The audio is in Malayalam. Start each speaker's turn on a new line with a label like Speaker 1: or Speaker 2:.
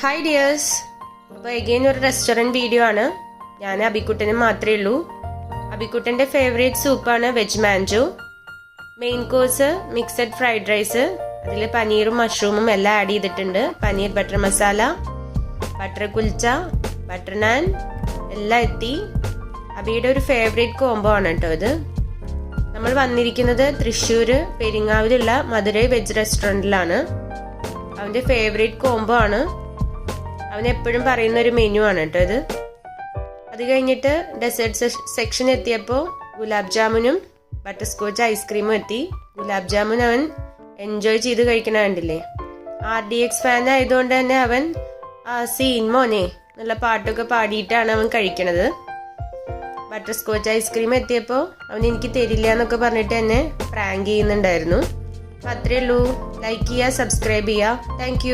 Speaker 1: ഹായ് ഡിയേഴ്സ്, അപ്പോൾ എഗെയിൻ ഒരു റെസ്റ്റോറൻറ്റ് വീഡിയോ ആണ്. ഞാൻ അബിക്കുട്ടനും മാത്രമേ ഉള്ളൂ. അബിക്കുട്ടൻ്റെ ഫേവറേറ്റ് സൂപ്പാണ് veg manchow. Main course mixed fried rice, അതിൽ പനീറും മഷ്റൂമും എല്ലാം ആഡ് ചെയ്തിട്ടുണ്ട്. Paneer butter masala, butter kulcha, butter naan എല്ലാം എത്തി. അബിയുടെ ഒരു ഫേവറേറ്റ് കോംബോ ആണ് കേട്ടോ ഇത്. നമ്മൾ വന്നിരിക്കുന്നത് തൃശ്ശൂർ പെരിങ്ങാവിലുള്ള മധുരൈ വെജ് റെസ്റ്റോറൻറ്റിലാണ്. അവൻ്റെ ഫേവറേറ്റ് കോംബോ ആണ്. അവൻ എപ്പോഴും പറയുന്ന ഒരു മെനു ആണ് കേട്ടോ ഇത്. അത് കഴിഞ്ഞിട്ട് ഡെസേർട്ട് സെക്ഷൻ എത്തിയപ്പോൾ ഗുലാബ് ജാമുനും ബട്ടർ സ്കോച്ച് ഐസ്ക്രീമും എത്തി. ഗുലാബ് ജാമുൻ അവൻ എൻജോയ് ചെയ്ത് കഴിക്കണ കണ്ടില്ലേ. RDX ഫാൻ ആയതുകൊണ്ട് തന്നെ അവൻ സീൻ മോനെ എന്നുള്ള പാട്ടൊക്കെ പാടിയിട്ടാണ് അവൻ കഴിക്കണത്. ബട്ടർ സ്കോച്ച് ഐസ്ക്രീം എത്തിയപ്പോൾ അവൻ എനിക്ക് തരില്ല എന്നൊക്കെ പറഞ്ഞിട്ട് എന്നെ പ്രാങ്ക് ചെയ്യുന്നുണ്ടായിരുന്നു. അപ്പം അത്രയേ ഉള്ളൂ. ലൈക്ക് ചെയ്യുക, സബ്സ്ക്രൈബ് ചെയ്യുക. താങ്ക്